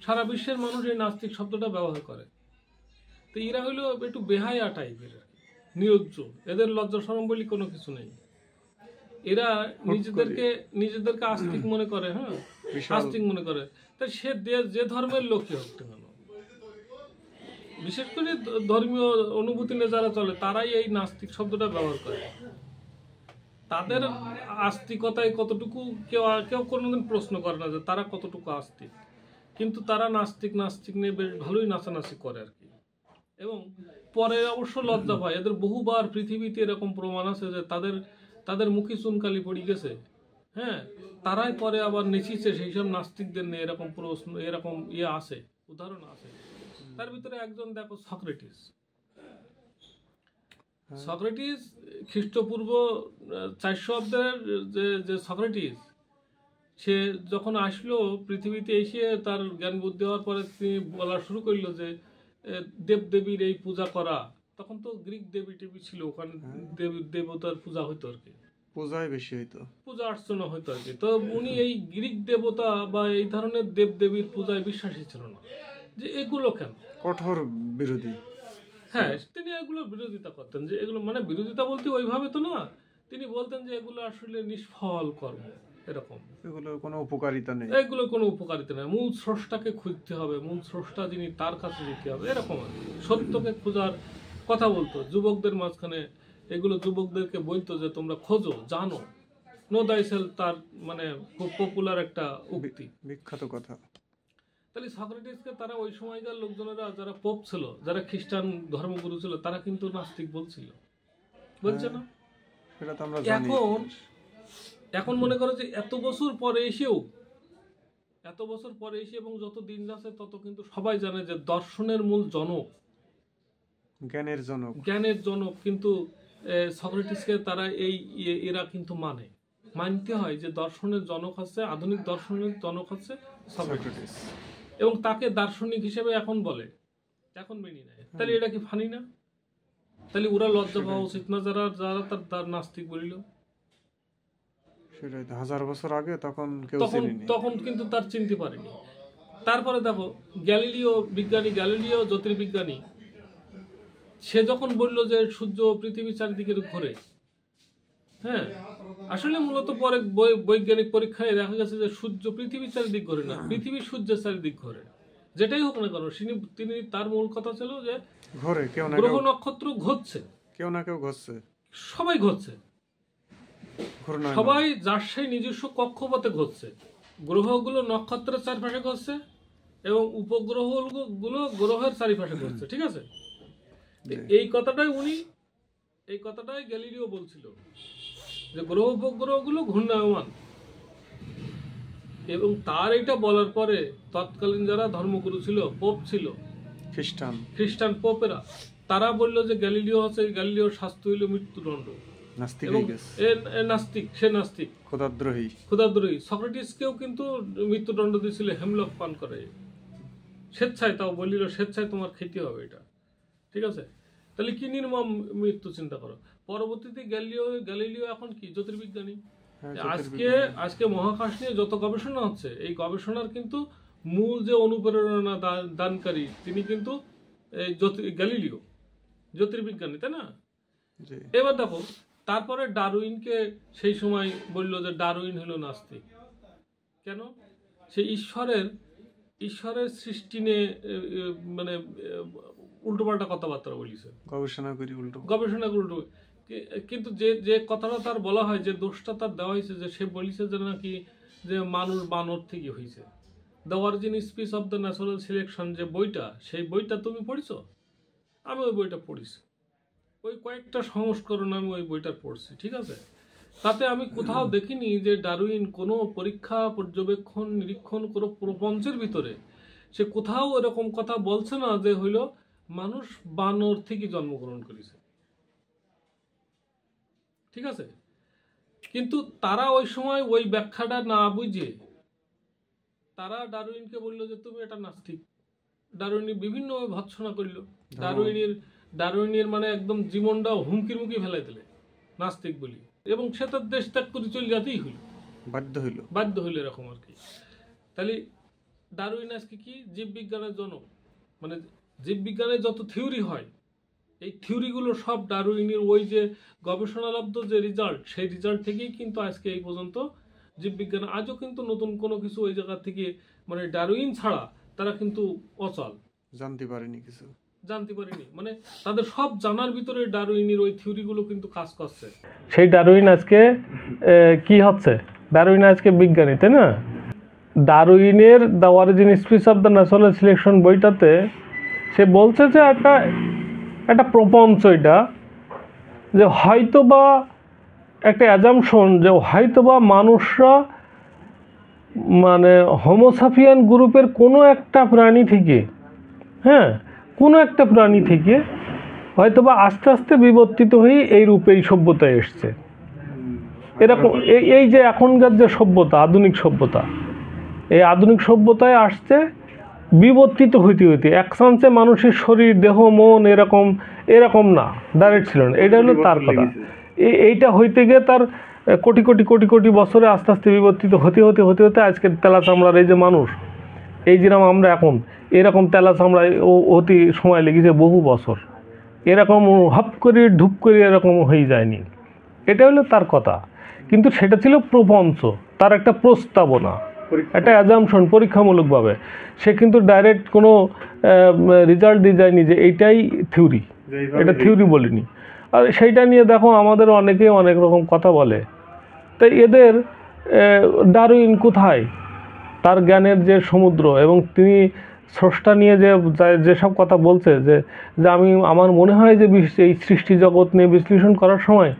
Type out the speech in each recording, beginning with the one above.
সারা বিশ্বের মানুষ এই নাস্তিক শব্দটা ব্যবহার করে। তো এরা হইলো একটু বেহায়া টাইপের, নিরজ্জ, এদের লজ্জা শরম বলে কোনো কিছু নেই। এরা নিজেদেরকে আস্তিক মনে করে, হ্যাঁ আস্তিক মনে করে। তাই সে যে ধর্মের লোকই হোক কেন, বিশেষ করে ধর্মীয় অনুভূতি নিয়ে যারা চলে তারাই এই নাস্তিক শব্দটা ব্যবহার করে। তাদের আস্তিকতায় কতটুকু কেউ কোনোদিন প্রশ্ন করে না যে তারা কতটুকু আস্তিক, কিন্তু তারা নাস্তিক নিয়ে বেশ ভালোই নাচানাচি করে আর কি। এবং পরে অবশ্য লজ্জা পায়। এদের বহুবার পৃথিবীতে এরকম প্রমাণ আছে যে তাদের মুখে চুনকালি পড়ে গেছে, হ্যাঁ, তারাই পরে আবার নেচিছে সেই সব নাস্তিকদের নিয়ে। এরকম প্রশ্ন, এরকম আছে, উদাহরণ আছে। তার ভিতরে একজন দেখো সক্রেটিস খ্রিস্টপূর্ব 400 অব্দের যে সক্রেটিস, সে যখন আসলো পৃথিবীতে এসে তার জ্ঞান বুদ্ধি হওয়ার পরে তিনি বলা শুরু করলো যে দেবদেবীর এই পূজা করা। তখন তো গ্রিক দেবী টেবী ছিল, ওখানে দেবতার পূজা হইতো আর কি, পূজায় বেশি হইতো, পূজা অর্চনা হইতো আর কি। তো উনি এই গ্রিক দেবতা বা এই ধরনের দেবদেবীর পূজায় বিশ্বাসী ছিল না, যে এগুলো কেন, কঠোর বিরোধী। হ্যাঁ, তিনি এগুলো বিরোধিতা করতেন। যে এগুলো মানে বিরোধিতা বলতে ওইভাবে তো না, তিনি বলতেন যে এগুলো আসলে নিষ্ফল কর্ম, এরকম, এগুলো কোনো উপকারিতা নেই, এগুলো কোনো উপকারিতা নেই, মূল স্রষ্টাকে খুঁজতে হবে, মূল স্রষ্টা যিনি তার কাছে যেতে হবে, এরকম আর কি। সত্যকে খোঁজার কথা বলতো যুবকদের মাঝখানে, এগুলো যুবকদেরকে বলতো যে তোমরা খোঁজো, জানো, নো দাইসেলফ, তার মানে খুব পপুলার একটা উক্তি, বিখ্যাত কথা। তাহলে সক্রেটিসকে তারা ওই সময়কার লোকজনেরা, যারা পোপ ছিল, যারা খ্রিস্টান ধর্মগুরু ছিল, তারা কিন্তু নাস্তিক বলছিল, বলছে না? সেটা তো আমরা জানি। এখন মনে করো যে এত বছর পরে এসে এবং যত দিন যাচ্ছে তত কিন্তু সবাই জানে যে দর্শনের মূল জনক, জ্ঞানের জনক কিন্তু সক্রেটিসকে তারা এরা কিন্তু মানতে হয় যে দর্শনের জনক আছে, আধুনিক দর্শনের জনক আছে সক্রেটিস, এবং তাকে দার্শনিক হিসেবে এখন বলে, এখন মেনে নেয়। তাহলে এটা কি ফানি না? তাহলে ওরা লজ্জা পাওয়া উচিত না যারা তার নাস্তিক বলিল? সেটাই, 1000 বছর আগে তখন কিন্তু তার চিনতে পারেনি। তারপরে দেখো গ্যালিলিও জ্যোতির্বিজ্ঞানী, সে যখন বলল যে সূর্য পৃথিবীর চারিদিকে ঘোরে, হ্যাঁ, আসলে মূলত পরে বৈজ্ঞানিক পরীক্ষায় দেখা গেছে যে সূর্য পৃথিবীর চারিদিক ঘোরে না, পৃথিবী সূর্যের চারিদিক ঘোরে। যেটাই হোক না কেন, তিনি তার মূল কথা ছিল যে গ্রহ নক্ষত্র ঘুরছে, কেউ না কেউ ঘুরছে, সবাই ঘুরছে, সবাই যার সেই নিজস্ব কক্ষপথে ঘুরছে। গ্রহগুলো নক্ষত্রের চারপাশে ঘুরছে এবং উপগ্রহগুলো গ্রহের চারিপাশে ঘুরছে, ঠিক আছে? এই কথাটাই গ্যালিলিও বলছিল যে গ্রহ উপগ্রহগুলো ঘূর্ণায়মান। এবং তার এটা বলার পরে তৎকালীন যারা ধর্মগুরু ছিল, পোপ ছিল, খ্রিস্টান পোপেরা, তারা বলল যে গ্যালিলিওর শাস্তি হইল মৃত্যুদণ্ড। নাস্তিক, ক্ষুধাদ্রোহী। সক্রেটিসকেও কিন্তু মৃত্যুদণ্ড দিয়েছিল হেমলক পান করে, স্বেচ্ছায়, তাও বলিল স্বেচ্ছায় তোমার খেতে হবে এটা, ঠিক আছে? তাহলে কি নির্মম মৃত্যু, চিন্তা করো। পরবর্তীতে গ্যালিলিও এখন কি জ্যোতির্বিজ্ঞানী। আজকে মহাকাশ নিয়ে যত গবেষণা হচ্ছে, এই গবেষণার কিন্তু মূল যে অনুপ্রেরণা দানকারী তিনি কিন্তু গ্যালিলিও, জ্যোতির্বিজ্ঞানী, তাই না? এবার দেখো, তারপরে ডারউইনকে সেই সময় বলল যে ডারউইন হলো নাস্তিক। কেন? সে ঈশ্বরের সৃষ্টি নিয়ে মানে উল্টোপাল্টা কথাবার্তা বলিছে, গবেষণা করি উল্টো। কিন্তু যে কথাটা তার বলা হয়, যে দোষটা তার দেওয়া হয়েছে, যে সে বলিছে যে নাকি যে মানুষ বানর থেকে হয়েছে। The origin speech of the natural selection যে বইটা, সেই বইটা তুমি পড়িছো? আমি ওই বইটা পড়িছি, ওই কয়েকটা সংস্করণ আমি ওই বইটা পড়ছি, ঠিক আছে? তাতে আমি কোথাও দেখিনি যে ডারউইন কোনো পরীক্ষা, পর্যবেক্ষণ, নিরীক্ষণ, কোনো প্রপঞ্চের ভিতরে সে কোথাও এরকম কথা বলছে না যে হইল মানুষ বানর থেকে জন্মগ্রহণ করেছে, ঠিক আছে? কিন্তু তারা ওই সময় ওই ব্যাখ্যাটা না বুঝে তারা ডারউইনকে বলল যে তুমি এটা নাস্তিক। ডারউইন বিভিন্ন ভৎসনা করলো, ডারউইনের মানে একদম জীবনটা হুমকির মুখে ফেলাই দিলে নাস্তিক বলি, এবং সে তার দেশ ত্যাগ করে চলে যেতেই হইল, বাধ্য হইল এরকম আর কি। তাহলে ডারউইন আজকে কি জীববিজ্ঞানের জনক, মানে জীববিজ্ঞানের যত থিওরি হয় এই থিওরিগুলো সব ডারউইনের ওই যে গবেষণালব্ধ যে রেজাল্ট, সেই রেজাল্ট থেকেই কিন্তু আজকে এই পর্যন্ত জীববিজ্ঞান আজও কিন্তু নতুন কোনো কিছু ওই জায়গা থেকে মানে ডারউইন ছাড়া তারা কিন্তু অচল, জানতে পারেনি কিছু, জানতে পারেনি, মানে তাদের সব জানার ভিতরে ডারউইনের ওই থিওরিগুলো কিন্তু কাজ করছে। সেই ডারউইন আজকে কি হচ্ছে, ডারউইন আজকে বিজ্ঞানী, তাই না? ডারউইনের the origin speech of the national selection বইটাতে সে বলছে যে একটা প্রপঞ্চ, এটা যে হয়তোবা একটা অ্যাজাম্পশন যে হয়তোবা মানুষরা মানে হোমোসাপিয়ান গ্রুপের কোনো একটা প্রাণী থেকে, হ্যাঁ, কোনো একটা প্রাণী থেকে হয়তোবা আস্তে আস্তে বিবর্তিত হয়ে এই রূপে এই সভ্যতায় এসছে। এরকম এই যে এখনকার যে সভ্যতা, আধুনিক সভ্যতা, এই আধুনিক সভ্যতায় আসছে বিবর্তিত হইতে হইতে। এক চান্সে মানুষের শরীর, দেহ, মন এরকম না, ডাইরেক্ট ছিল না। এটা হলো তার কথা। এইটা হইতে গিয়ে তার কোটি কোটি কোটি কোটি বছরে আস্তে আস্তে বিবর্তিত হতে হতে হতে হতে আজকের তেলা চামড়ার এই যে মানুষ, এই যেরকম আমরা এখন এরকম তেলা চামড়ায় অতি সময় লেগেছে বহু বছর, এরকম হপ করে ঢুপ করে এরকম হয়ে যায়নি। এটা হলো তার কথা। কিন্তু সেটা ছিল প্রপঞ্চ, তার একটা প্রস্তাবনা, একটা অ্যাজাম্পশন, পরীক্ষামূলকভাবে। সে কিন্তু ডাইরেক্ট কোনো রেজাল্ট দিয়ে যায়নি যে এইটাই থিওরি, এটা থিওরি বলিনি। আর সেইটা নিয়ে দেখো আমাদের অনেকেই অনেক রকম কথা বলে। তাই এদের ডারউইন কোথায়, তার জ্ঞানের যে সমুদ্র, এবং তিনি স্রষ্টা নিয়ে যেসব কথা বলছে, যে আমার মনে হয় যে এই সৃষ্টি জগৎ নিয়ে বিশ্লেষণ করার সময়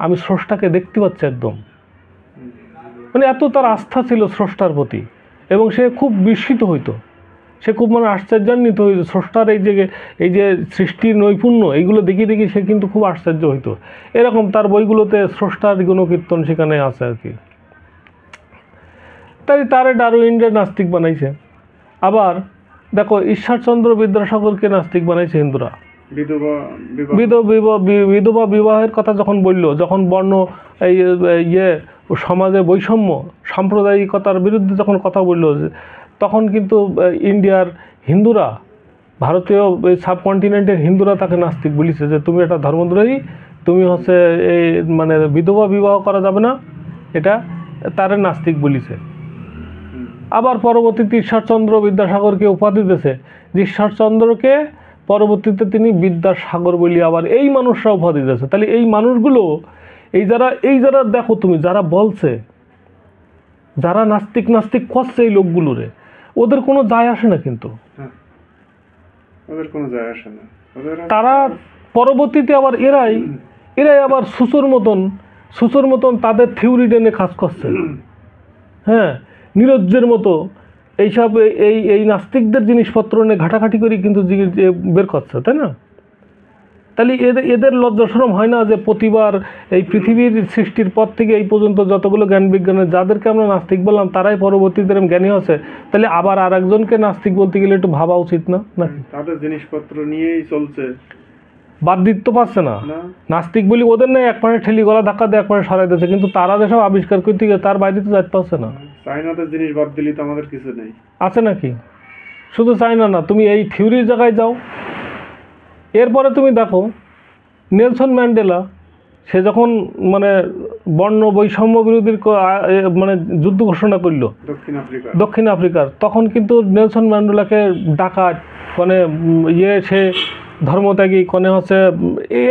আমি স্রষ্টাকে দেখতে পাচ্ছি একদম, মানে এত তার আস্থা ছিল স্রষ্টার প্রতি, এবং সে খুব বিস্মিত হইতো, সে খুব মানে আশ্চর্যান্বিত হইতো স্রষ্টার এই যে সৃষ্টির নৈপুণ্য, এইগুলো দেখি দেখি সে কিন্তু খুব আশ্চর্য হইতো। এরকম তার বইগুলোতে স্রষ্টার গুণকীর্তন সেখানে আছে আর কি। তাই তারে ডারউইনরে নাস্তিক বানাইছে। আবার দেখো ঈশ্বরচন্দ্র বিদ্যাসাগরকে নাস্তিক বানাইছে হিন্দুরা। বিধবা বিবাহের কথা যখন বললো, যখন বর্ণ সমাজে বৈষম্য, সাম্প্রদায়িকতার বিরুদ্ধে যখন কথা বললো, তখন কিন্তু ইন্ডিয়ার হিন্দুরা, ভারতীয় সাবকন্টিনেন্টের হিন্দুরা তাকে নাস্তিক বলেছে যে তুমি একটা ধর্মদ্রোহী, তুমি হচ্ছে এই মানে বিধবা বিবাহ করা যাবে না, এটা তারে নাস্তিক বলেছে। আবার পরবর্তীতে ঈশ্বরচন্দ্র বিদ্যাসাগরকে উপাধি দিয়েছে, যে ঈশ্বরচন্দ্রকে পরবর্তীতে তিনি বিদ্যাসাগর বলি আবার এই মানুষরা উপাধি দিয়েছে। তাহলে এই মানুষগুলো, এই যারা দেখো তুমি, যারা বলছে, যারা নাস্তিক করছে এই লোকগুলোরে, ওদের কোনো যায় আসে না, কিন্তু ওদের কোনো যায় আসে না। তারা পরবর্তীতে আবার এরাই আবার সুসোর মতন তাদের থিওরি টেনে কাজ করছে। হ্যাঁ, নিরজ্জের মতো এইসব এই নাস্তিকদের জিনিসপত্র নিয়ে ঘাটাঘাটি করে কিন্তু বের করছে, তাই না? তাহলে এদের লজ্জা শরম হয় না যে প্রতিবার এই পৃথিবীর সৃষ্টির পর থেকে এই পর্যন্ত যতগুলো জ্ঞান বিজ্ঞানের যাদেরকে আমরা নাস্তিক বললাম, তারাই পরবর্তীতে জ্ঞানী হচ্ছে। তাহলে আবার আর একজনকে নাস্তিক বলতে গেলে একটু ভাবা উচিত না? নাকি তাদের জিনিসপত্র নিয়েই চলছে, বাদ দিতে পারছে না। নাস্তিক বলি ওদের নেই, এক পাশে ঠেলি গলা ধাক্কা দিয়ে এক পাশে সরাই দিচ্ছে, কিন্তু তারা যেসব আবিষ্কার করতে গিয়ে তার বাইরে তো যাইতে পারছে না। চাইনাদের জিনিস বাদ দিলে তো আমাদের কিছু নেই, আছে নাকি? শুধু চাইনা না, তুমি এই থিওরির জায়গায় যাও। এরপরে তুমি দেখো নেলসন ম্যান্ডেলা, সে যখন মানে বর্ণ বৈষম্য বিরোধীর মানে যুদ্ধ ঘোষণা করলো দক্ষিণ আফ্রিকার, তখন কিন্তু নেলসন ম্যান্ডেলাকে ডাকাত, মানে সে ধর্মত্যাগী, কনে হচ্ছে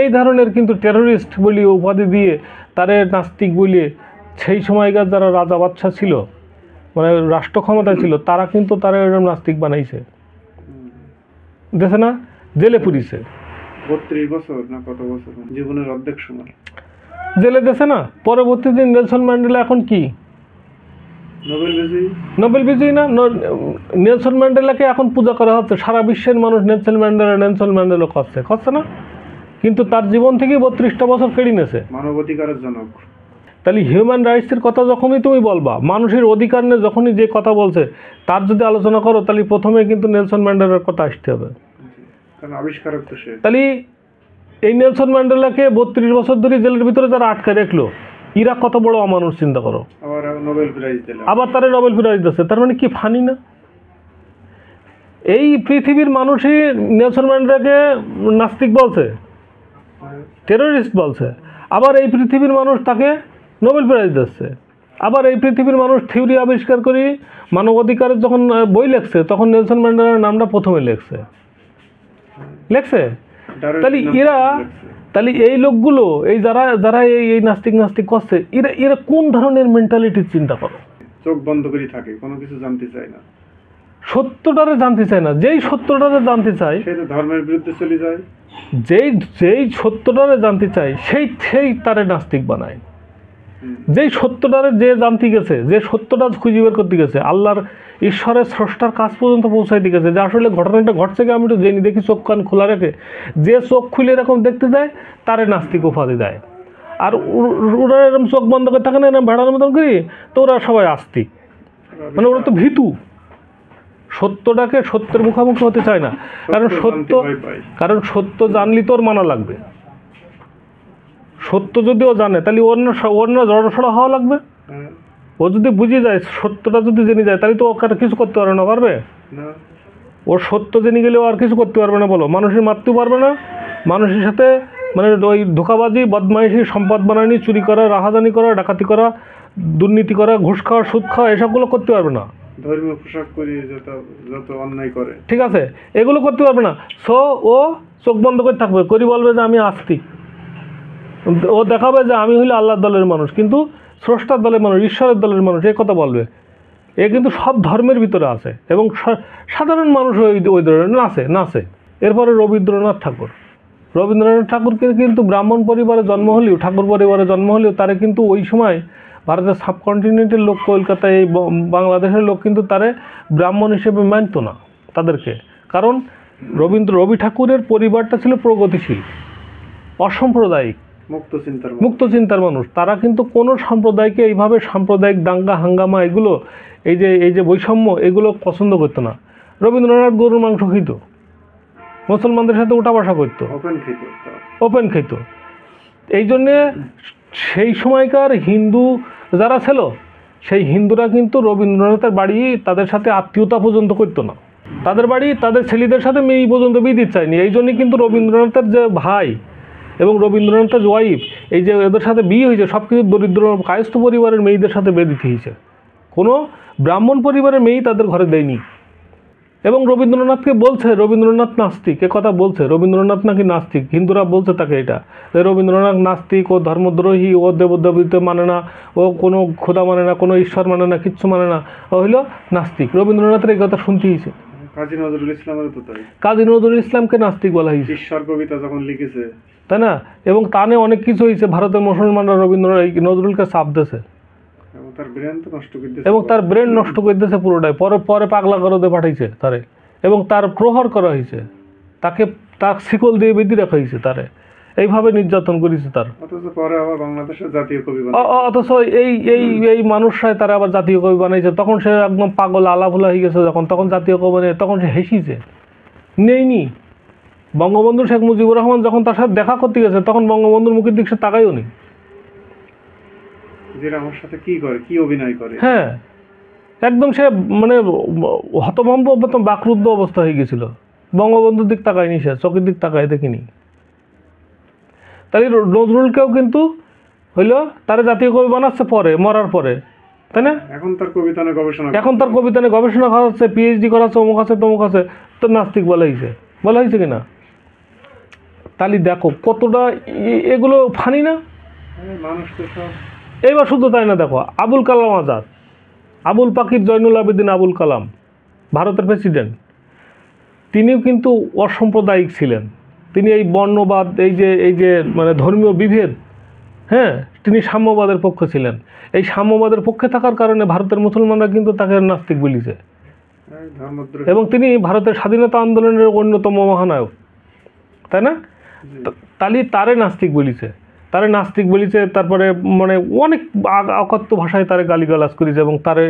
এই ধরনের কিন্তু টেরোরিস্ট বলি উপাধি দিয়ে তারে নাস্তিক বলিয়ে সেই সময়কার যারা রাজা বাদশাহ ছিল, মানে রাষ্ট্র ক্ষমতা ছিল, তারা কিন্তু তারা এরকম নাস্তিক বানাইছে, দেখে না? জেলে পুরিছে 32 বছর না কত বছর, জীবনের অর্ধেক সময় জেলে দেশে না। পরবর্তীতে নেলসন ম্যান্ডেলা এখন কি নোবেল বিজয়ী না? নেলসন ম্যান্ডেলাকে এখন পূজা করা হচ্ছে, সারা বিশ্বের মানুষ নেলসন ম্যান্ডেলা করছে না? কিন্তু তার জীবন থেকে 32টা বছর কেড়ে নিয়েছে। মানবাধিকারের জনক। তাহলে হিউম্যান রাইটসের কথা যখনই তুমি বলবা, মানুষের অধিকার নিয়ে যখনই যে কথা বলছে তার যদি আলোচনা করো, তাহলে প্রথমে কিন্তু নেলসন ম্যান্ডেলার কথা আসতে হবে। আবিষ্কারক তো সে। তাহলে এই নেলসন ম্যান্ডেলাকে 32 বছর ধরে জেলের ভিতরে যারা আটকে রাখলো, ইরা কত বড় অমানুষ চিন্তা করো। আবার নোবেল প্রাইজ দিল, আবার তারা নোবেল প্রাইজ দিচ্ছে, তার মানে কি ফানি না? এই পৃথিবীর মানুষই নেলসন ম্যান্ডেলাকে নাস্তিক বলছে, টেররিস্ট বলছে। আবার এই পৃথিবীর মানুষ তাকে নোবেল প্রাইজ দিচ্ছে। আবার এই পৃথিবীর মানুষ থিওরি আবিষ্কার করি মানবাধিকারের যখন বই লেখছে তখন নেলসন ম্যান্ডেলার নামটা প্রথমে লেখছে। তাহলে এই লোকগুলো, এই যারা এই নাস্তিক করছে, এরা কোন ধরনের মেন্টালিটির চিন্তা করে? চোখ বন্ধ করে থাকে, কোনো কিছু জানতে চায় না, সত্যটারে জানতে চায় না। যেই সত্যটারে জানতে চায় সে তো ধর্মের বিরুদ্ধে চলে যায়। যেই সত্যটারে জানতে চায় সেই তারে নাস্তিক বানায়। যেই সত্যটারে যে জানতে গেছে, যে সত্যটা খুঁজে বের করতে গেছে, আল্লাহর ঈশ্বরের স্রষ্টার কাজ পর্যন্ত পৌঁছাইতে গেছে, যে আসলে ঘটনাটা ঘটছে কি আমি একটু জেনে দেখি, চোখ কান খোলা রেখে যে চোখ খুলে এরকম দেখতে যায় তারে নাস্তিক উপাধি দেয়। আর ওরা এরকম চোখ বন্ধ করে থাকে না, এরকম ভেড়ার মতন করি, তো ওরা সবাই আস্তিক। মানে ওরা তো ভীতু, সত্যটাকে সত্যের মুখোমুখি হতে চায় না। কারণ সত্য জানলি তোর মানা লাগবে। সত্য যদি ও জানে তাহলে অন্য জড়সড়া হওয়া লাগবে। ও যদি বুঝে যায়, সত্যটা যদি জেনে যায়, তাহলে তো ওকে কিছু করতে পারবে না, পারবে? ওর সত্য জেনে গেলে ও আর কিছু করতে পারবে না, বলো? মানুষের মারতেও পারবে না, মানুষের সাথে মানে ওই ধোঁকাবাজি, বদমাইশি, সম্পদ বানানি, চুরি করা, রাহাজানি করা, ডাকাতি করা, দুর্নীতি করা, ঘুষ খাওয়া, সুদ খাওয়া, এসবগুলো করতে পারবে না। ধর্মীয় পোশাক পরিয়ে যত অন্যায় করে, ঠিক আছে, এগুলো করতে পারবে না। সো ও চোখ বন্ধ করে থাকবে, করি বলবে যে আমি আস্তিক। ও দেখাবে যে আমি হইলে আল্লাহর দলের মানুষ, কিন্তু স্রষ্টার দলের মানুষ, ঈশ্বরের দলের মানুষ, এই কথা বলবে। এ কিন্তু সব ধর্মের ভিতরে আছে, এবং সাধারণ মানুষ ওই ধরনের নাচে। এরপরে রবীন্দ্রনাথ ঠাকুর কিন্তু ব্রাহ্মণ পরিবারে জন্ম হলেও, ঠাকুর পরিবারে জন্ম হলেও, তারে কিন্তু ওই সময় ভারতের সাবকন্টিনেন্টের লোক, কলকাতায়, এই বাংলাদেশের লোক কিন্তু তারে ব্রাহ্মণ হিসেবে মানত না তাদেরকে। কারণ রবি ঠাকুরের পরিবারটা ছিল প্রগতিশীল, অসাম্প্রদায়িক, মুক্ত চিন্তার মানুষ। তারা কিন্তু কোনো সম্প্রদায়কে এইভাবে সাম্প্রদায়িক দাঙ্গা হাঙ্গামা, এগুলো এই যে বৈষম্য, এগুলো পছন্দ করতো না। রবীন্দ্রনাথ গরুর মাংস খেত, মুসলমানদের সাথে উঠা বসা করতো, ওপেন খেত। এই জন্যে সেই সময়কার হিন্দু যারা ছিল, সেই হিন্দুরা কিন্তু রবীন্দ্রনাথের বাড়ি তাদের সাথে আত্মীয়তা পর্যন্ত করতো না। তাদের বাড়ি তাদের ছেলেদের সাথে মেয়ে পর্যন্ত বিয়ে দিতে চায়নি। এই জন্যে কিন্তু রবীন্দ্রনাথের যে ভাই এবং রবীন্দ্রনাথের ওয়াইফ, এই যে এদের সাথে বিয়ে হয়েছে, সব কিছু দরিদ্র কায়স্থ পরিবারের মেয়েদের সাথে বিয়ে দিতে হয়েছে। কোনো ব্রাহ্মণ পরিবারের মেয়েই তাদের ঘরে দেয়নি। এবং রবীন্দ্রনাথকে বলছে রবীন্দ্রনাথ নাস্তিক, এ কথা বলছে রবীন্দ্রনাথ নাকি নাস্তিক। হিন্দুরা বলছে তাকে এটা, যে রবীন্দ্রনাথ নাস্তিক, ও ধর্মদ্রোহী, ও দেবদেবীতে মানে না, ও কোনো খোদা মানে না, কোনো ঈশ্বর মানে না, কিচ্ছু মানে না, ও হইল নাস্তিক। রবীন্দ্রনাথের এই কথা শুনতে হয়েছে। কাজী নজরুল ইসলামকে নাস্তিক বলা হয়েছে, ঈশ্বর কবিতা যখন লিখেছে, তাই না? এবং তা নিয়ে অনেক কিছু হয়েছে। ভারতের মুসলমানরা নজরুলকে চাপ দিয়েছে এবং তার ব্রেন নষ্ট করে দিয়েছে পুরোটাই। পরে পাগলা করতে পাঠাইছে তারে, এবং তার প্রহার করা হয়েছে, তার শিকল দিয়ে বেঁধে রাখা হয়েছে, তারে এইভাবে নির্যাতন করেছে তার। অথচ এই মানুষরাই তারা আবার জাতীয় কবি বানাইছে। তখন সে একদম পাগল আলাভোলা হয়ে গেছে, তখন জাতীয় কবি বানিয়ে তখন সে হেসিছে। নেইনি বঙ্গবন্ধু শেখ মুজিবুর রহমান যখন তার সাথে দেখা করতে গেছে, তখন বঙ্গবন্ধুর মুখের দিকে সে তাকাইও নি। হ্যাঁ, একদম সে মানে হতভম্ব, বাকরুদ্ধ অবস্থা হয়ে গেছিল। বঙ্গবন্ধুর দিক তাকায়নি, সে চোখের দিক তাকায় দেখিনি। তাই নজরুলকেও কিন্তু হইলো তারা জাতীয় কবি বানাচ্ছে পরে, মরার পরে, তাই না? এখন তার কবিতা নিয়ে গবেষণা করাচ্ছে, পিএইচডি করাচ্ছে, অমুক আছে তমুক আছে, তো নাস্তিক বলা হয়েছে কিনা? তাহলে দেখো কতটা এগুলো ফানি না। এইবার শুধু তাই না, দেখো আবুল কালাম আজাদ, আবুল পাকির জয়নুল আবেদিন আবুল কালাম, ভারতের প্রেসিডেন্ট, তিনিও কিন্তু অসাম্প্রদায়িক ছিলেন। তিনি এই বর্ণবাদ, এই যে মানে ধর্মীয় বিভেদ, হ্যাঁ, তিনি সাম্যবাদের পক্ষে ছিলেন। এই সাম্যবাদের পক্ষে থাকার কারণে ভারতের মুসলমানরা কিন্তু তাকে নাস্তিক বলিছে, এবং তিনি ভারতের স্বাধীনতা আন্দোলনের অন্যতম মহানায়ক, তাই না? তাহলে তারে নাস্তিক বলিছে। তারপরে মানে অনেক অকথ্য ভাষায় তারে গালিগালাজ করেছে, এবং তারে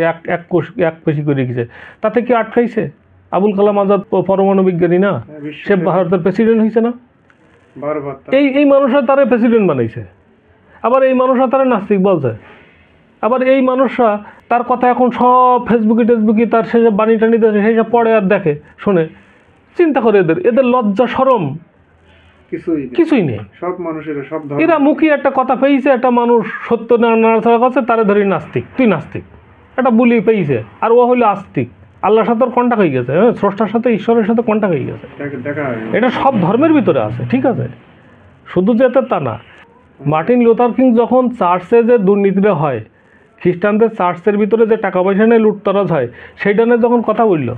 এক পেশি করে রেখেছে। তাতে কি আটকাইছে? আবুল কালাম আজাদ পরমাণু বিজ্ঞানী না, সে ভারতের প্রেসিডেন্ট হয়েছে না? এই মানুষরা তারা প্রেসিডেন্ট বানাইছে, আবার এই মানুষরা তারা নাস্তিক বলছে। আবার এই মানুষরা তার কথা এখন সব ফেসবুকে তার সেসব বাণী টানি দেয়, সেসব পড়ে আর দেখে শোনে, চিন্তা করে এদের লজ্জা শরম কিছুই নেই। সব মানুষের সব এরা মুখে একটা কথা পেয়েছে, একটা মানুষ সত্য নাড়াচাড়া করছে, তারা ধরি নাস্তিক, তুই নাস্তিক, একটা বুলি পেয়েছে, আর ও হইলো আস্তিক। আল্লাহর সাথে ওর কন্টাক্ট হয়ে গেছে, হ্যাঁ, স্রষ্টার সাথে ঈশ্বরের সাথে কন্টাক্ট হয়ে গেছে। এটা সব ধর্মের ভিতরে আছে, ঠিক আছে, শুধু যেতে তা না। মার্টিন লুথার কিং যখন চার্চে যে দুর্নীতিটা হয়, খ্রিস্টানদের চার্চের ভিতরে যে টাকা পয়সা নিয়ে লুটতরাজ হয়, সেইটা নিয়ে যখন কথা বলল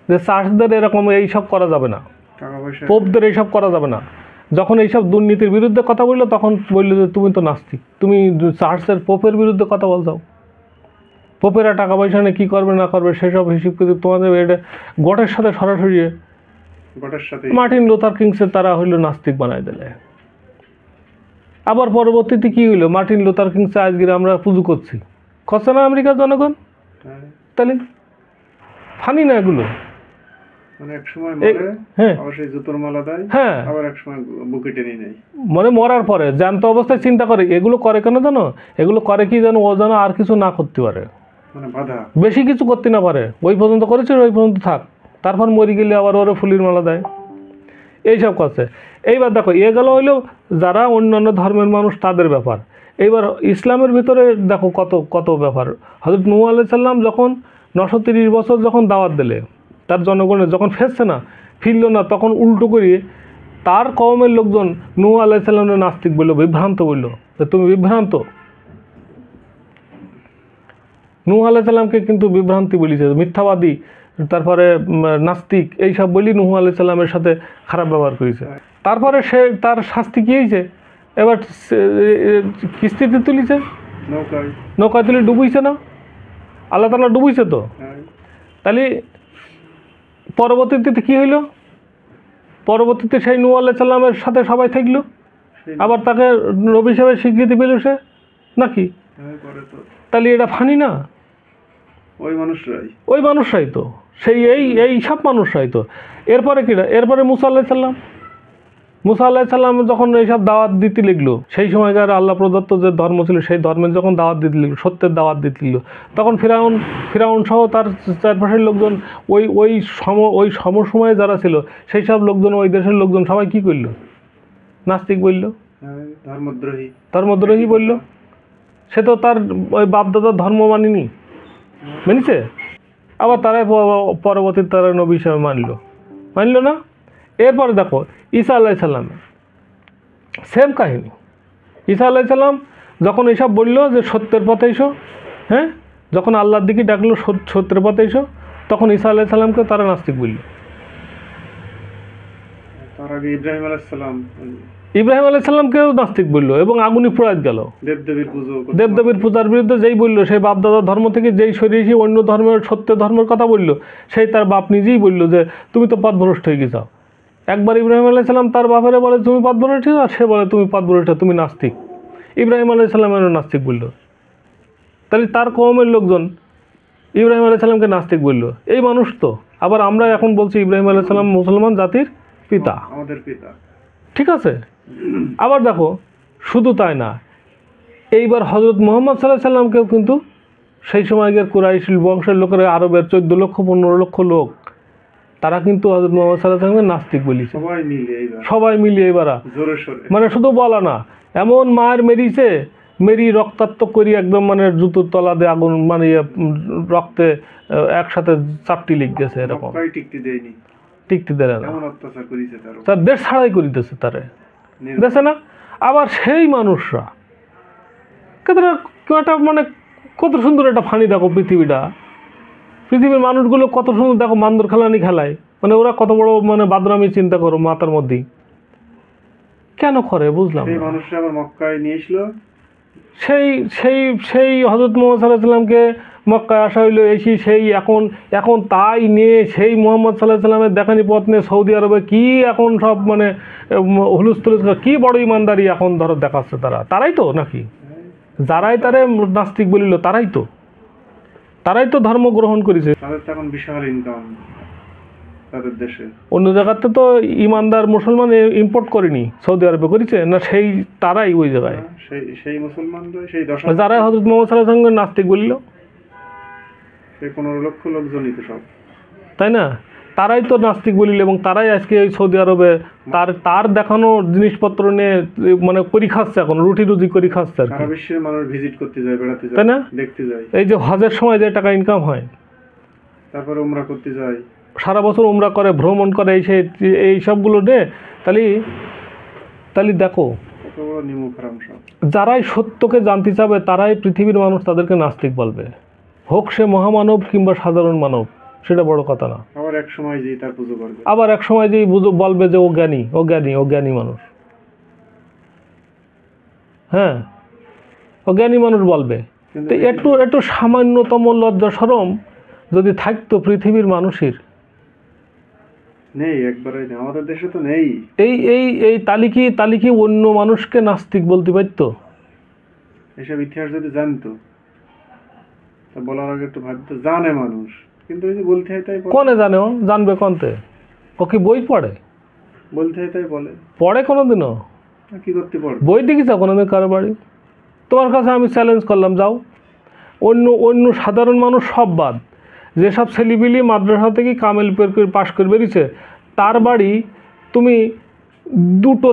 যে চার্চদের এরকম এইসব করা যাবে না, পোপদের এইসব করা যাবে না, যখন এইসব দুর্নীতির বিরুদ্ধে কথা বললো, তখন বললো যে তুমি তো নাস্তিক, তুমি চার্চের পোপের বিরুদ্ধে কথা বলছাও, পোপেরা টাকা পয়সা নিয়ে কী করবে না করবে সেসব হিসেব কিন্তু তোমাদের এটা গটের সাথে সরাসরি মার্টিন লুথার কিংসের তারা হইলো নাস্তিক বানাই দিলে। আবার পরবর্তীতে কি হইলো, মার্টিন লুথার কিংসে আজকে আমরা পুজো করছি, করছে না আমেরিকার জনগণ? তাহলে ফানি না এগুলো? মানে মরার পরে জ্যান্ত অবস্থায় চিন্তা করে, এগুলো করে কেন জানো? এগুলো করে কি জানো, ও যেন আর কিছু না করতে পারে, বেশি কিছু করতে না পারে, ওই পর্যন্ত করেছে ওই পর্যন্ত থাক, তারপর মরি গেলে আবার ওরা ফুলির মালা দেয়, এইসব করছে। এইবার দেখো, এ গেল হইলেও যারা অন্যান্য ধর্মের মানুষ তাদের ব্যাপার। এইবার ইসলামের ভিতরে দেখো কত কত ব্যাপার। হযরত নূহ আলাইহিস সালাম যখন 930 বছর যখন দাওয়াত দিলে, তার জনগণের যখন ফিরল না, তখন উল্টো করিয়ে তার কওমের লোকজন নূহ আলাইহিস সালামের নাস্তিক বলল, বিভ্রান্ত বলল, যে তুমি বিভ্রান্ত। নূহ আলাইহিস সালামকে কিন্তু বিভ্রান্তি বলেছে, মিথ্যাবাদী, তারপরে নাস্তিক, এইসব বলি নূহ আলাইহিস সালামের সাথে খারাপ ব্যবহার করেছে। তারপরে সে তার শাস্তি কী হয়েছে, এবার কিস্তিতে তুলিছে, নৌকায় তুলে ডুবইছে না, আল্লাহ তাআলা ডুবইছে তো। তাহলে পরবর্তীতে কী হইল, পরবর্তীতে সেই নূহ আলাইহিস সালামের সাথে সবাই থাকলো, আবার তাকে নবী হিসেবে স্বীকৃতি পেল সে নাকি? তাহলে এটা ফানি না? ওই মানুষরাই তো, সেই এই সব মানুষরাই তো। এরপরে কিনা, এরপরে মুসা আলাইহিস সালাম যখন এইসব দাওয়াত দিতে লাগলো, সেই সময়কার আল্লাহ প্রদত্ত যে ধর্ম ছিল সেই ধর্মের যখন দাওয়াত দিতে লাগলো, সত্যের দাওয়াত দিতে লাগলো, তখন ফিরাউন সহ তার চারপাশের লোকজন, ওই সমসময়ে যারা ছিল সেই সব লোকজন, ওই দেশের লোকজন সবাই কি করলো, নাস্তিক বলল, ধর্মদ্রোহী বলল। সে তো তার ওই বাপদাদার ধর্ম মেনেছে, আবার তারাই পরবর্তীতে তারা নবী হিসেবে মানল না। এরপরে দেখো ঈসা আলাইহিস সালাম, সেম কাহিনী। ঈসা আলাইহিস সালাম যখন এইসব বললো যে সত্যের পথে এসো, হ্যাঁ, যখন আল্লাহর দিকে ডাকলো সত্যের পথে এসো, তখন ঈসা আলাইহিস সালামকে তারা নাস্তিক বলল। ইব্রাহিম আলাইহিস সালামকেও নাস্তিক বললো এবং আগুনে পোড়ায় গেল। দেবদেবীর পূজার বিরুদ্ধে যেই বললো, সেই বাপদাদার ধর্ম থেকে যেই সরিয়ে অন্য ধর্মের সত্য ধর্মের কথা বললো, সেই তার বাপ নিজেই বললো যে তুমি তো পথভ্রষ্ট হয়ে গেছো। একবার ইব্রাহিম আলাইহিস সালাম তার বাপেরে বলে তুমি পথভ্রষ্ট, আর সে বলে তুমি পথভ্রষ্ট, তুমি নাস্তিক। ইব্রাহিম আলাইহিস সালামেরও নাস্তিক বললো। তাহলে তার কওমের লোকজন ইব্রাহিম আলাইহিস সালামকে নাস্তিক বললো। এই মানুষ তো। আবার আমরা এখন বলছি ইব্রাহিম আলাইহিস সালাম মুসলমান জাতির পিতা, আমাদের পিতা, ঠিক আছে। আবার দেখো, শুধু তাই না, এইবার হযরত মুহাম্মদ সাল্লাল্লাহু আলাইহি সাল্লামকেও কিন্তু সেই সময়কার কুরাইশ বংশের লোকেরা, আরবের 14 লক্ষ 15 লক্ষ লোক, তারা কিন্তু হযরত মুহাম্মদ সাল্লাল্লাহু আলাইহি সাল্লামকে নাস্তিক বলেছে। সবাই মিলিয়ে এবার মানে শুধু বলা না, এমন মায়ের মেরি রক্তাক্ত করি একদম, মানে জুতোর তলা দিয়ে আগুন, মানে রক্তে একসাথে চাপটি লিখ গেছে, এরকম টিকতে দেয় না, তার দেশ ছাড়াই করিতেছে তারে, দেখছে না। আবার সেই মানুষরা একটা মানে কত সুন্দর একটা ফানি, দেখো পৃথিবীর মানুষগুলো কত সুন্দর, দেখো মান্দর খেলানি খেলায়, মানে ওরা কত বড় মানে বাদরামি চিন্তা করো মাথার মধ্যেই, কেন করে বুঝলাম। সেই হযরত মুহাম্মদ সাল্লাল্লাহু আলাইহি সাল্লামকে মক্কায় আসা হইলো, এসি সেই এখন তাই নিয়ে সেই মুহাম্মদ সাল্লাল্লাহু আলাইহি সাল্লামের দেখানি পথ নিয়ে সৌদি আরবে কি এখন সব মানে হুলুস্থুলুস, কি বড় ইমানদারি এখন ধরো দেখাচ্ছে তারাই তো নাকি, যারাই তারে নাস্তিক বলিল তারাই তো ধর্ম গ্রহণ করেছে। তাদের দেশে। অন্য জায়গাতে তো ইমানদার মুসলমান ইম্পোর্ট করেনি, সৌদি আরবে করেছে না, সেই তারাই ওই জায়গায় সেই মুসলমানরা সেই দশা যারা হযরত মুহাম্মদ সাল্লাল্লাহু আলাইহি ওয়াসাল্লামকে নাস্তিক বলল, সেই 15 লক্ষ লোকজনই তো সব, তাই না? তারাই তো নাস্তিক বলিল এবং তারাই আজকে এই সৌদি আরবে তার দেখানো জিনিসপত্র নিয়ে মানে করি খাচ্ছে, এখন রুটি রুজি করি খাচ্ছে আর কি। সারা বিশ্বের মানুষ ভিজিট করতে যায়, বেড়াতে যায়, তাই না? দেখতে যায়, এই যে হজের সময় যে টাকা ইনকাম হয়, তারপরে উমরা করতে যায়, সারা বছর উমরা করে, ভ্রমণ করে, এই সবগুলো নে, তাহলে দেখো কত বড় নিমুখ হারাম সব। যারাই সত্যকে জানতে চাবে তারাই পৃথিবীর মানুষ তাদেরকে নাস্তিক বলবে, হোক সে মহামানব কিংবা সাধারণ মানব, সেটা বড় কথা না। আবার এক সময় যেই তার পুজো করবে, আবার এক সময় যেই বলবে যে ও জ্ঞানী, ও জ্ঞানী, ও জ্ঞানী মানুষ। হ্যাঁ, ও জ্ঞানী মানুষ বলবে। তো একটু সামান্যতম লজ্জা শরম যদি থাকতো পৃথিবীর মানুষের, নেই, একবারই নেই, আমাদের দেশে তো নেই। এই তালিকি অন্য মানুষকে নাস্তিক বলতে পারতো? এসব ইতিহাস যদি জানতো তা বলার আগে একটু ভাবতো, জানে মানুষ, কিন্তু ওই যে বলতে হয় তাই বলে। কনে জানে? ও জানবে কনতে? ও কি বই পড়ে? বলতে হয় তাই বলে, পড়ে কোনোদিনও? কি করতে পারবে? বই দেখিস কোনোদিন কারো বাড়ি? তোমার কাছে আমি চ্যালেঞ্জ করলাম, যাও অন্য সাধারণ মানুষ সব বাদ, যেসব ছেলেপিলি মাদ্রাসা থেকে কামেল পাশ করে বেরিয়েছে, তার বাড়ি তুমি দুটো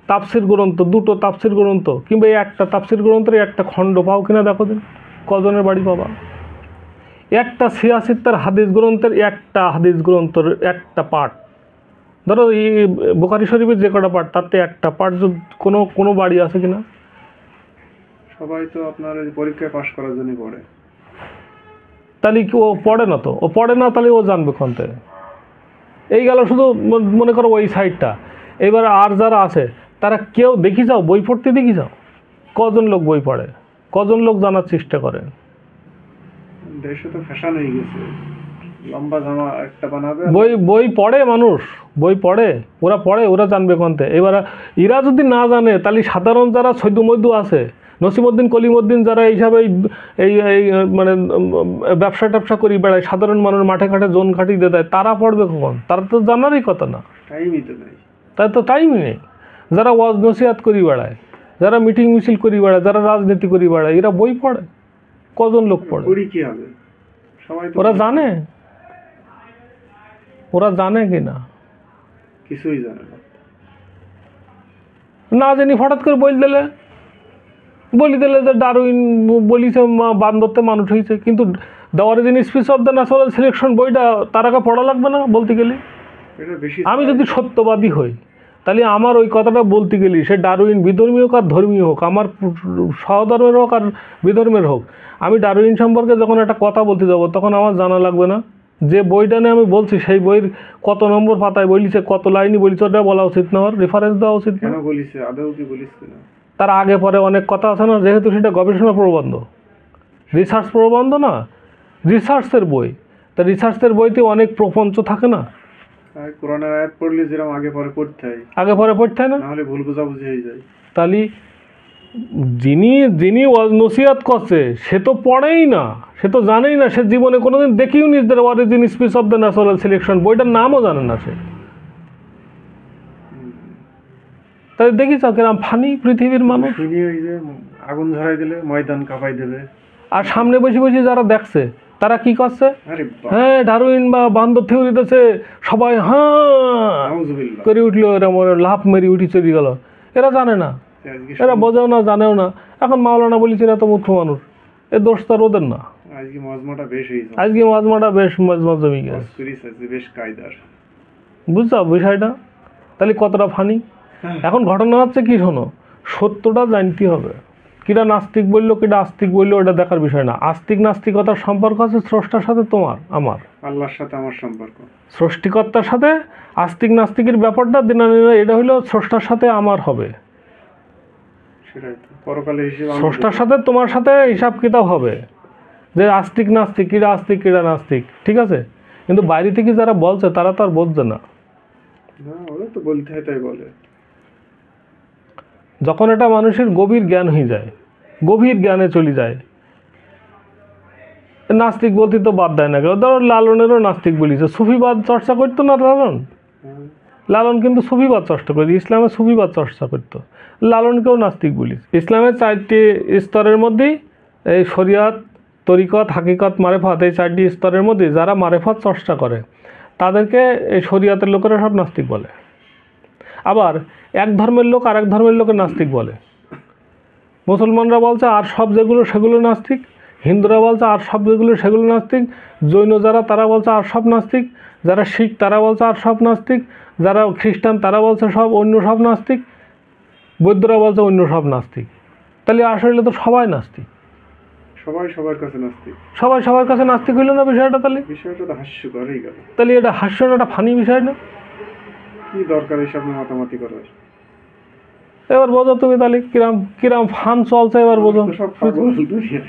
তাফসির গ্রন্থ কিংবা একটা তাফসির গ্রন্থের একটা খণ্ড পাও কিনা দেখো দিন, কজনের বাড়ি পাবা? একটা সিয়াসিত্তার হাদিস গ্রন্থের একটা পাঠ, ধরো এই বুখারী শরীফের যে কটা পাঠ, তাতে একটা পাঠ কোনো বাড়ি আছে কিনা? সবাই তো আপনার পরীক্ষায় পাশ করার জন্য পড়ে। তাহলে কি ও পড়ে না? তো ও পড়ে না, তাহলে ও জানবে কোনতে? এই গেল শুধু মনে করো ওই সাইডটা। এবার আর যারা আছে তারা কেউ দেখি যাও বই পড়তে, দেখি যাও কজন লোক বই পড়ে, কজন লোক জানার চেষ্টা করে? দেশে তো ফ্যাশন হয়ে গেছে, লম্বা জামা একটা বানাবে। বই পড়ে মানুষ, ওরা জানবে কোনতে? এবার এরা যদি না জানে, তাহলে সাধারণ যারা সৈদ্য আছে, নসিমউদ্দিন কলিমউদ্দিন, যারা এইসব এই মানে ব্যবসা করি বেড়ায়, সাধারণ মানুষ মাঠে ঘাটে জোন ঘাটি দিয়ে দেয়, তারা পড়বে কখন? তারা তো জানারই কথা না, টাইমই তো নেই। তাই তো টাইমই নেই। যারা ওয়াজ নসিহাত করি বেড়ায়, যারা মিটিং মিছিল করি বেড়ায়, যারা রাজনীতি করি বেড়ায়, এরা বই পড়ে? কজন লোক পড়ে? কি হবে? সবাই তো ওরা জানে কি না? কিছুই জানে না জানি হঠাৎ করে বলি দিলে যে ডারউইন বলিছে বান্দরতে মানুষ হয়েছে, কিন্তু the origin speech of the natural selection বইটা তার আগে পড়া লাগবে না বলতে গেলে? আমি যদি সত্যবাদী হই, তাহলে আমার ওই কথাটা বলতে গেলে সে ডারউইন বিধর্মী হোক আর ধর্মীয় হোক, আমার সহধর্মের হোক আর বিধর্মের হোক, আমি ডারউইন সম্পর্কে যখন একটা কথা বলতে যাব, তখন আমার জানা লাগবে না যে বইটা নিয়ে আমি বলছি সেই বইয়ের কত নম্বর পাতায় বলিছে, কত লাইনই বলিছে? ওটা বলা উচিত না? আমার রেফারেন্স দেওয়া উচিত না? তার আগে পরে অনেক কথা আছে না, যেহেতু সেটা গবেষণা প্রবন্ধ, রিসার্চ প্রবন্ধ না, রিসার্চের বই। তা রিসার্চের বইতে অনেক প্রপঞ্চ থাকে না? কোরআনের আয়াত পড়লে যেরকম আগে পরে পড়তে হয় না, নাহলে ভুল বোঝাবুঝি হয়ে যায়। তাহলে যিনি নসিহাত করছে সে তো পড়েই না, সে তো জানেই না, সে জীবনে কোনোদিন দেখিও নি the origin speech of the natural selection বইটার নামও জানে না সে। তাহলে দেখিস কিরম ফানি পৃথিবীর মানুষ। আগুন ধরাই দিলে ময়দান কাঁপাই দেবে, আর সামনে বসে যারা দেখছে তারা কি করছে? হ্যাঁ, ডারউইন বা বান্দর থিওরি দিতেছে, সবাই হ্যাঁ করে উঠলো, এরম লাভ মেরি উঠি চলে গেল। এরা জানে না, এরা বোঝেও না, জানেও না। এখন মাওলানা বলেছে এরা তো মূর্খ মানুষ, এ দোষ তার ওদের না। আজকে মজমাটা বেশ মজমা জমি গেছে, বুঝছো বিষয়টা? তাহলে কতটা ফানি। এখন ঘটনা হচ্ছে কি, শোনো, সত্যটা জানতে হবে। কিরা নাস্তিক বললো, কিরা আস্তিক বললো, এটা দেখার বিষয় না। আস্তিক নাস্তিকতার সম্পর্ক আছে স্রষ্টার সাথে, তোমার আমার, আল্লাহর সাথে আমার সম্পর্ক, সৃষ্টিকর্তার সাথে। আস্তিক নাস্তিকের ব্যাপারটা এটা হইলো স্রষ্টার সাথে আমার হবে, স্রষ্টার সাথে তোমার সাথে হিসাব কিতাব হবে, যে আস্তিক নাস্তিক, কিরা নাস্তিক, ঠিক আছে? কিন্তু বাইরে থেকে যারা বলছে তারা তো আর বলছে না, ওরা তো বলতে হয় তাই বলে। যখন এটা মানুষের গভীর জ্ঞান হয়ে যায়, গভীর জ্ঞানে চলে যায়, নাস্তিক বলতে তো বাদ দেয় না কেউ। ধরো লালনেরও নাস্তিক বলিছে, সুফিবাদ চর্চা করতো না লালন? লালন কিন্তু সুফিবাদ চর্চা করতো, ইসলামে সুফিবাদ চর্চা করতো, লালনকেও নাস্তিক বলিস। ইসলামের 4টি স্তরের মধ্যেই এই শরিয়াত, তরিকত, হাকিকত, মারেফত, এই 4টি স্তরের মধ্যে যারা মারেফত চর্চা করে তাদেরকে এই শরিয়াতের লোকেরা সব নাস্তিক বলে। আবার এক ধর্মের লোক আর এক ধর্মের লোকের নাস্তিক বলে। মুসলমানরা বলছে আর সব যেগুলো সেগুলো নাস্তিক, হিন্দুরা বলছে আর সব যেগুলো সেগুলো নাস্তিক, জৈন যারা তারা বলছে আর সব নাস্তিক, যারা শিখ তারা বলছে আর সব নাস্তিক, যারা খ্রিস্টান তারা বলছে সব অন্য সব নাস্তিক, বৌদ্ধরা বলছে অন্য সব নাস্তিক। তাহলে আসলে তো সবাই নাস্তিক, সবাই সবার কাছে নাস্তিক, সবাই সবার কাছে নাস্তিক হইল না বিষয়টা? তাহলে বিষয়টা তো হাস্যকরই গেল। তাহলে এটা হাস্য না, একটা ফানি বিষয় না? কি দরকার এইসব নিয়ে মাতামাতি করার? এবার বোঝো তুমি তাহলে কিরাম কিরাম ফান চলছে, এবার বোঝো। সব পাগল দুনিয়া।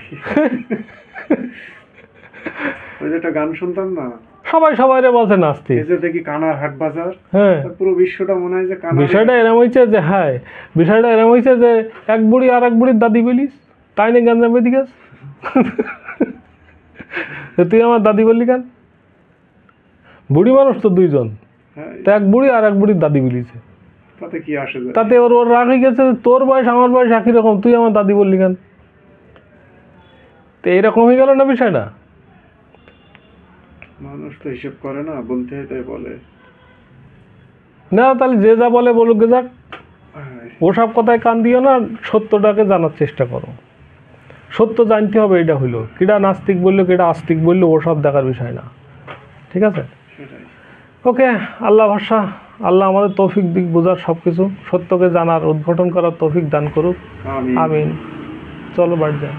ওই যে একটা গান শুনতাম না, সবাই সবাইরে বলছে নাস্তিক। এই যে দেখি কানার হাট বাজার, হ্যাঁ, পুরো বিশ্বটা মনে হয় যে কানার। বিষয়টা এরম হয়েছে যে, হ্যাঁ বিষয়টা এরম হয়েছে যে এক বুড়ি আর এক বুড়ির দাদি বলিস, তাই না? গাঞ্জামে দিকে তুই আমার দাদি বললি কেন? বুড়ি মানুষ তো দুইজন, তা এক বুড়ি আর এক বুড়ির দাদি বলিছে, তাতে কি আসে যায়? তাতে ওর ওর রাগ হয়ে গেছে, তোর বয়স আমার বয়স একই রকম, তুই আমার দাদি বললি কেন? তো এইরকম হয়ে গেল না বিষয়টা? মানুষ তো হিসেব করে না, বলতে হয় তাই বলে না। তাহলে যে যা বলে বলুক যাক, ওসব কথায় কান দিও না, সত্যটাকে জানার চেষ্টা করো। সত্য জানতে হবে, এটা হইলো কিটা নাস্তিক বললো কিটা আস্তিক বললো ওসব দেখার বিষয় না, ঠিক আছে? ওকে, আল্লাহ ভরসা, আল্লাহ আমাদের তৌফিক দিক বোঝার, সব কিছু সত্যকে জানার, উদ্ঘাটন করার তৌফিক দান করুক, আমিন। চলো বাড়ি যাই।